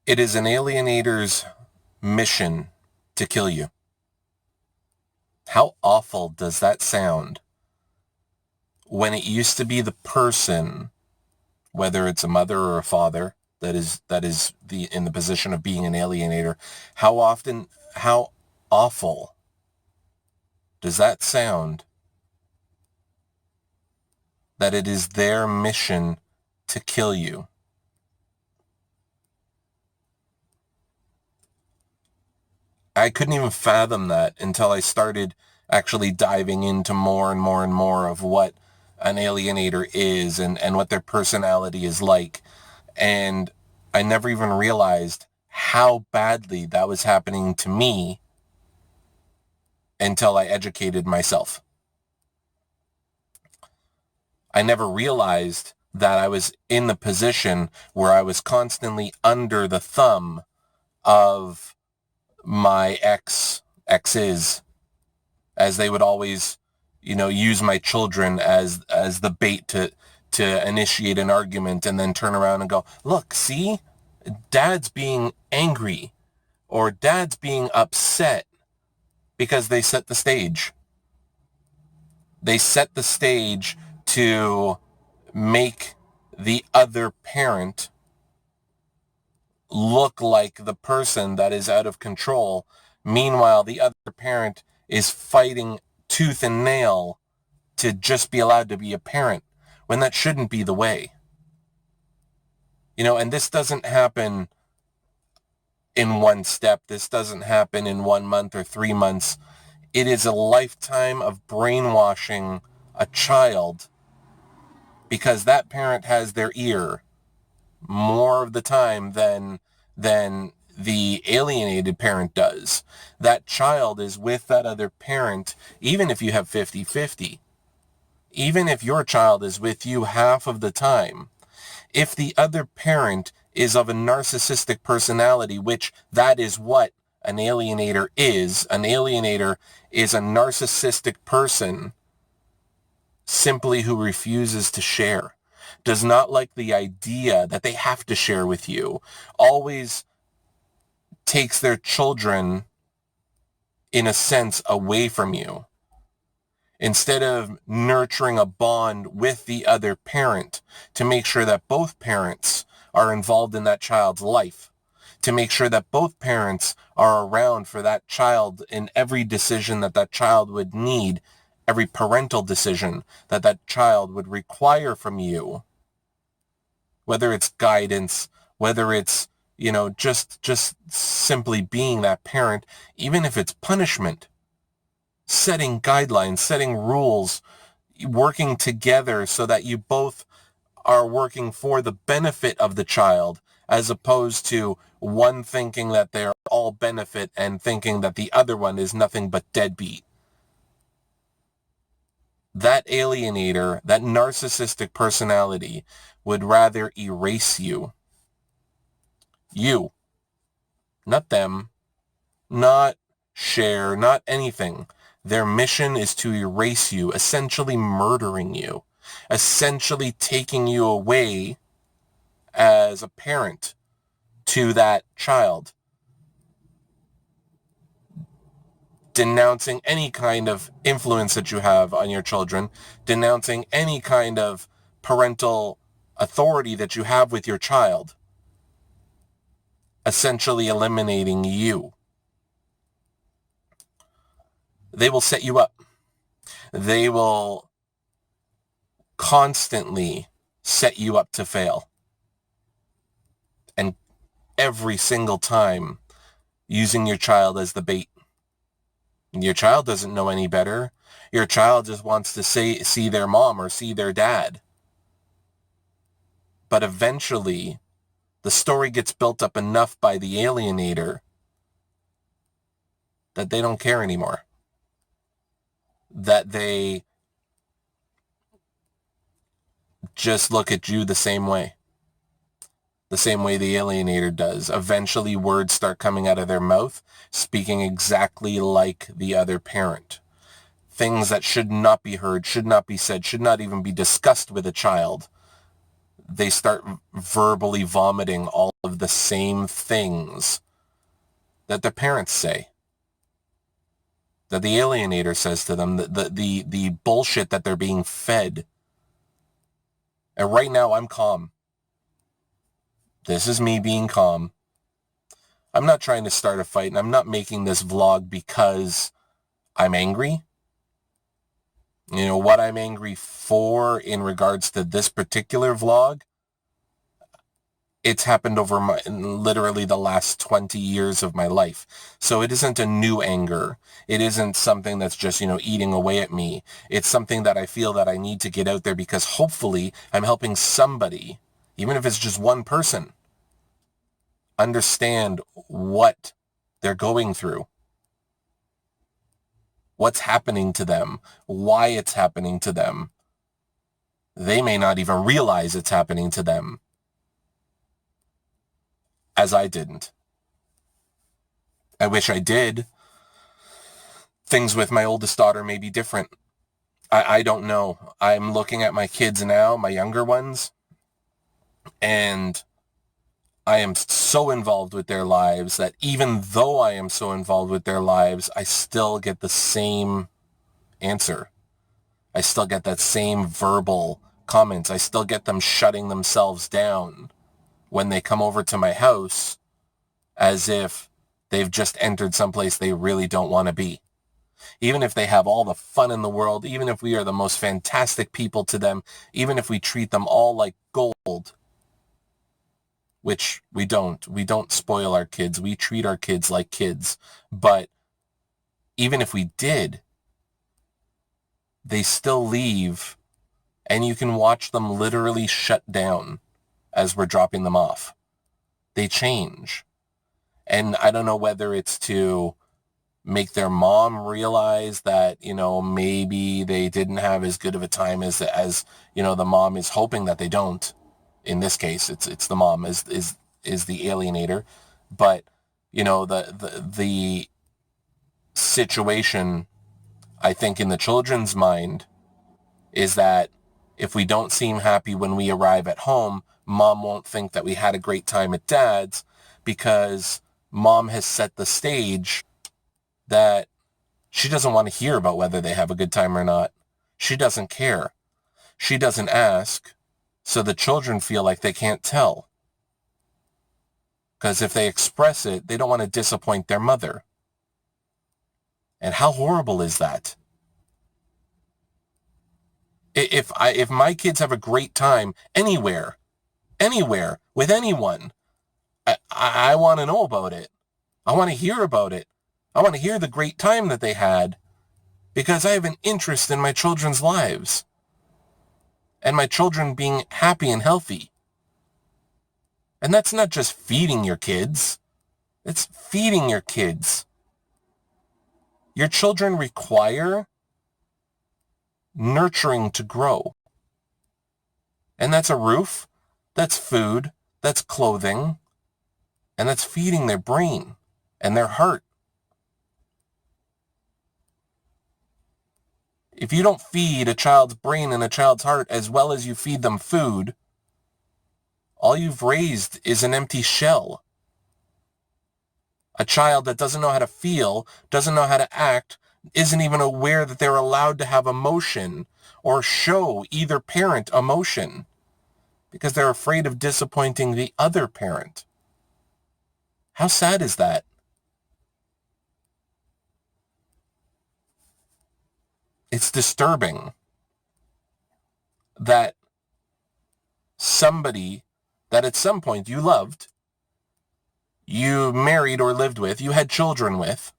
It is an alienator's mission to kill you. How awful does that sound? When it used to be the person, whether it's a mother or a father, that is in the position of being an alienator, how awful does that sound? That it is their mission to kill you. I couldn't even fathom that until I started actually diving into more and more and more of what an alienator is and what their personality is like. And I never even realized how badly that was happening to me until I educated myself. I never realized that I was in the position where I was constantly under the thumb of my exes, as they would always, use my children as the bait to initiate an argument and then turn around and go, look, see, dad's being angry or dad's being upset because they set the stage. They set the stage to make the other parent look like the person that is out of control. Meanwhile, the other parent is fighting tooth and nail to just be allowed to be a parent, when that shouldn't be the way. And this doesn't happen in one step. This doesn't happen in 1 month or 3 months. It is a lifetime of brainwashing a child, because that parent has their ear more of the time than the alienated parent does. That child is with that other parent, even if you have 50-50. Even if your child is with you half of the time. If the other parent is of a narcissistic personality, which that is what an alienator is. An alienator is a narcissistic person simply who refuses to share, does not like the idea that they have to share with you, always takes their children, in a sense, away from you. Instead of nurturing a bond with the other parent to make sure that both parents are involved in that child's life, to make sure that both parents are around for that child in every decision that that child would need, every parental decision that that child would require from you, whether it's guidance, whether it's, just simply being that parent, even if it's punishment, setting guidelines, setting rules, working together so that you both are working for the benefit of the child, as opposed to one thinking that they're all benefit and thinking that the other one is nothing but deadbeat. That alienator, that narcissistic personality, would rather erase you. You. Not them. Not share. Not anything. Their mission is to erase you, essentially murdering you, essentially taking you away as a parent to that child, denouncing any kind of influence that you have on your children, denouncing any kind of parental authority that you have with your child, essentially eliminating you. They will set you up. They will constantly set you up to fail. And every single time using your child as the bait. Your child doesn't know any better. Your child just wants to see their mom or see their dad. But eventually, the story gets built up enough by the alienator that they don't care anymore. That they just look at you the same way the alienator does. Eventually, words start coming out of their mouth, speaking exactly like the other parent. Things that should not be heard, should not be said, should not even be discussed with a child. they start verbally vomiting all of the same things that their parents say, that the alienator says to them, the bullshit that they're being fed. And right now I'm calm. This is me being calm. I'm not trying to start a fight, and I'm not making this vlog because I'm angry. You know, what I'm angry for in regards to this particular vlog, it's happened over literally the last 20 years of my life. So it isn't a new anger. It isn't something that's just, eating away at me. It's something that I feel that I need to get out there because hopefully I'm helping somebody, even if it's just one person, understand what they're going through, what's happening to them, why it's happening to them. They may not even realize it's happening to them, as I didn't. I wish I did. Things with my oldest daughter may be different. I don't know. I'm looking at my kids now, my younger ones, and I am so involved with their lives that even though I am so involved with their lives, I still get the same answer. I still get that same verbal comments. I still get them shutting themselves down when they come over to my house as if they've just entered someplace they really don't want to be. Even if they have all the fun in the world, even if we are the most fantastic people to them, even if we treat them all like gold, which we don't. We don't spoil our kids. We treat our kids like kids. But even if we did, they still leave, and you can watch them literally shut down as we're dropping them off. They change. And I don't know whether it's to make their mom realize that, maybe they didn't have as good of a time as the mom is hoping that they don't. In this case, it's the mom is the alienator. But, the situation, I think, in the children's mind is that if we don't seem happy when we arrive at home, mom won't think that we had a great time at dad's because mom has set the stage that she doesn't want to hear about whether they have a good time or not. She doesn't care. She doesn't ask. So the children feel like they can't tell. Because if they express it, they don't want to disappoint their mother. And how horrible is that? If my kids have a great time anywhere, with anyone, I want to know about it. I want to hear about it. I want to hear the great time that they had because I have an interest in my children's lives and my children being happy and healthy. And that's not just feeding your kids. It's feeding your kids. Your children require nurturing to grow. And that's a roof, that's food, that's clothing, and that's feeding their brain and their heart. If you don't feed a child's brain and a child's heart as well as you feed them food, all you've raised is an empty shell. A child that doesn't know how to feel, doesn't know how to act, isn't even aware that they're allowed to have emotion or show either parent emotion because they're afraid of disappointing the other parent. How sad is that? It's disturbing that somebody that at some point you loved, you married or lived with, you had children with,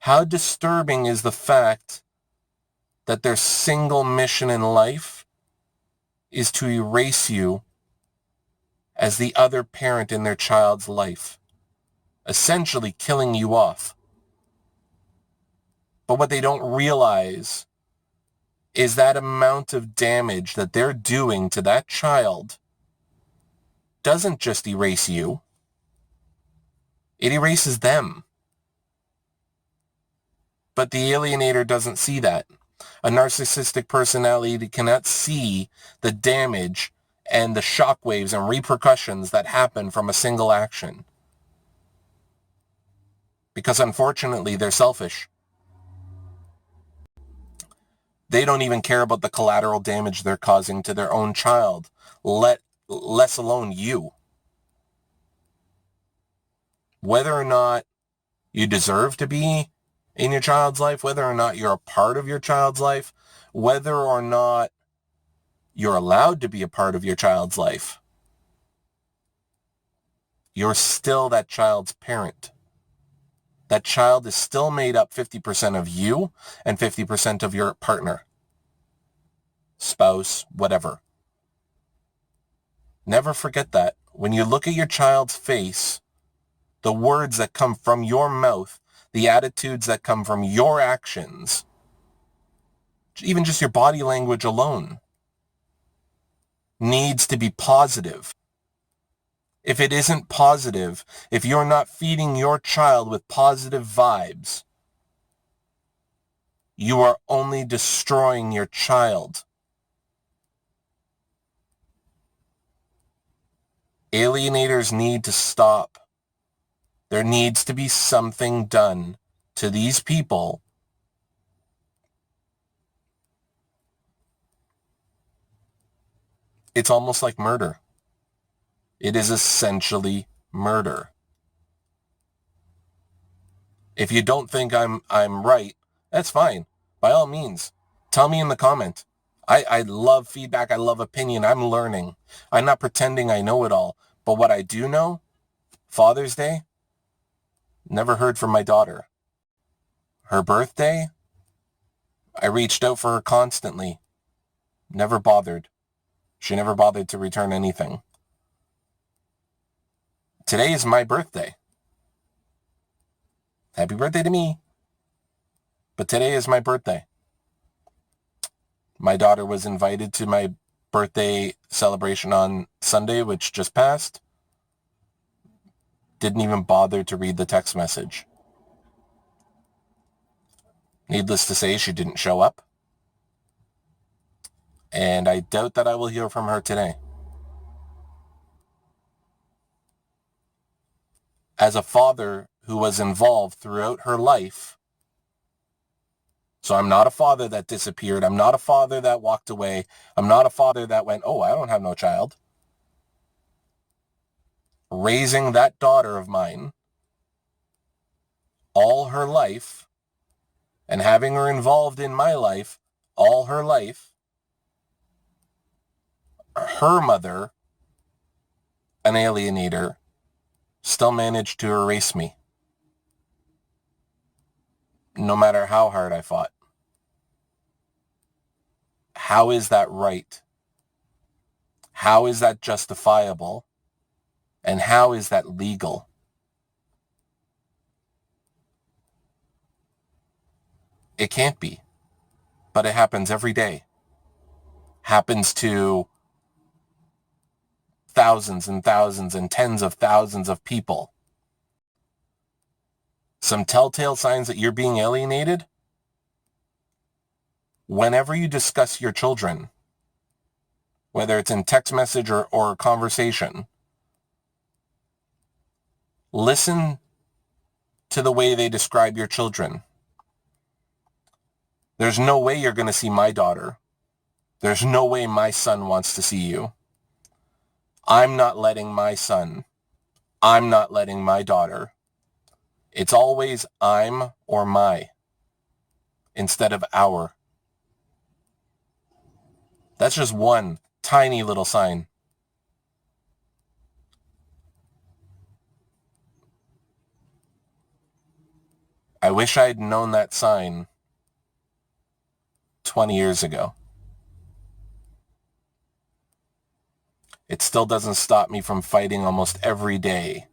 how disturbing is the fact that their single mission in life is to erase you as the other parent in their child's life, essentially killing you off. But what they don't realize is that amount of damage that they're doing to that child doesn't just erase you, it erases them. But the alienator doesn't see that. A narcissistic personality cannot see the damage and the shockwaves and repercussions that happen from a single action. Because unfortunately, they're selfish. They don't even care about the collateral damage they're causing to their own child, less alone you. Whether or not you deserve to be in your child's life, whether or not you're a part of your child's life, whether or not you're allowed to be a part of your child's life, you're still that child's parent. That child is still made up 50% of you and 50% of your partner, spouse, whatever. Never forget that. When you look at your child's face, the words that come from your mouth, the attitudes that come from your actions, even just your body language alone, needs to be positive. If it isn't positive, if you're not feeding your child with positive vibes, you are only destroying your child. Alienators need to stop. There needs to be something done to these people. It's almost like murder. It is essentially murder. If you don't think I'm right, that's fine. By all means, tell me in the comment. I love feedback. I love opinion. I'm learning. I'm not pretending I know it all. But what I do know, Father's Day, never heard from my daughter. Her birthday, I reached out for her constantly. Never bothered. She never bothered to return anything. Today is my birthday. Happy birthday to me. But today is my birthday. My daughter was invited to my birthday celebration on Sunday, which just passed. Didn't even bother to read the text message. Needless to say, she didn't show up. And I doubt that I will hear from her today. As a father who was involved throughout her life, so I'm not a father that disappeared. I'm not a father that walked away. I'm not a father that went, oh, I don't have no child. Raising that daughter of mine all her life and having her involved in my life all her life, her mother, an alienator, still managed to erase me. No matter how hard I fought. How is that right? How is that justifiable? And how is that legal? It can't be. But it happens every day. Happens to thousands and thousands and tens of thousands of people. Some telltale signs that you're being alienated? Whenever you discuss your children, whether it's in text message or conversation, listen to the way they describe your children. There's no way you're going to see my daughter. There's no way my son wants to see you. I'm not letting my son. I'm not letting my daughter. It's always I'm or my instead of our. That's just one tiny little sign. I wish I'd known that sign 20 years ago. It still doesn't stop me from fighting almost every day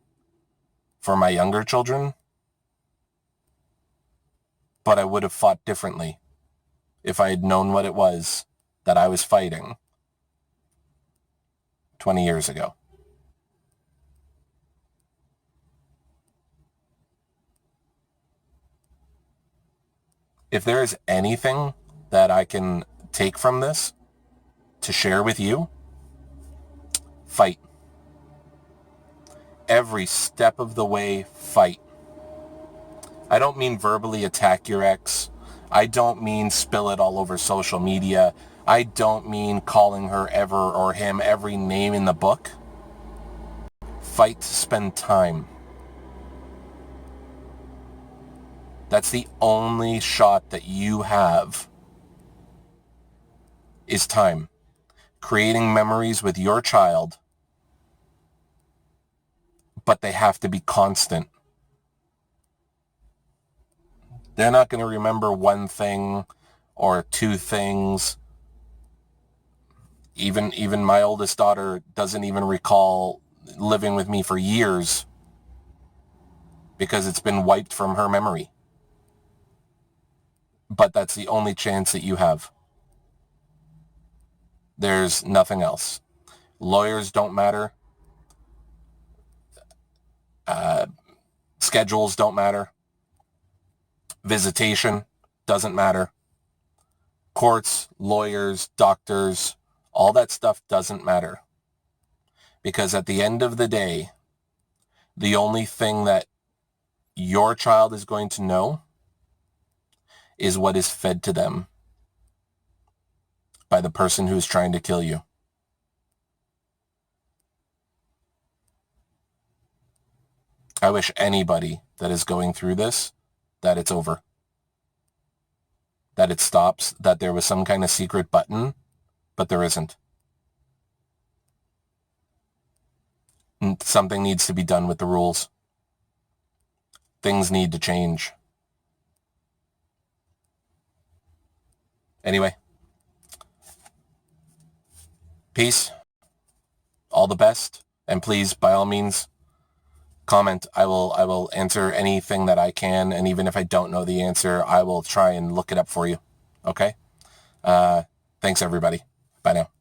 for my younger children, but I would have fought differently if I had known what it was that I was fighting 20 years ago. If there is anything that I can take from this to share with you, fight. Every step of the way, fight. I don't mean verbally attack your ex. I don't mean spill it all over social media. I don't mean calling her ever or him every name in the book. Fight to spend time. That's the only shot that you have, is time. Creating memories with your child, but they have to be constant. They're not going to remember one thing or two things. Even my oldest daughter doesn't even recall living with me for years because it's been wiped from her memory. But that's the only chance that you have. There's nothing else. Lawyers don't matter. Schedules don't matter. Visitation doesn't matter. Courts, lawyers, doctors, all that stuff doesn't matter. Because at the end of the day, the only thing that your child is going to know is what is fed to them by the person who's trying to kill you. I wish anybody that is going through this, that it's over. That it stops, that there was some kind of secret button, but there isn't. Something needs to be done with the rules. Things need to change. Anyway, peace, all the best, and please, by all means, comment. I will answer anything that I can, and even if I don't know the answer, I will try and look it up for you. Okay? Thanks, everybody. Bye now.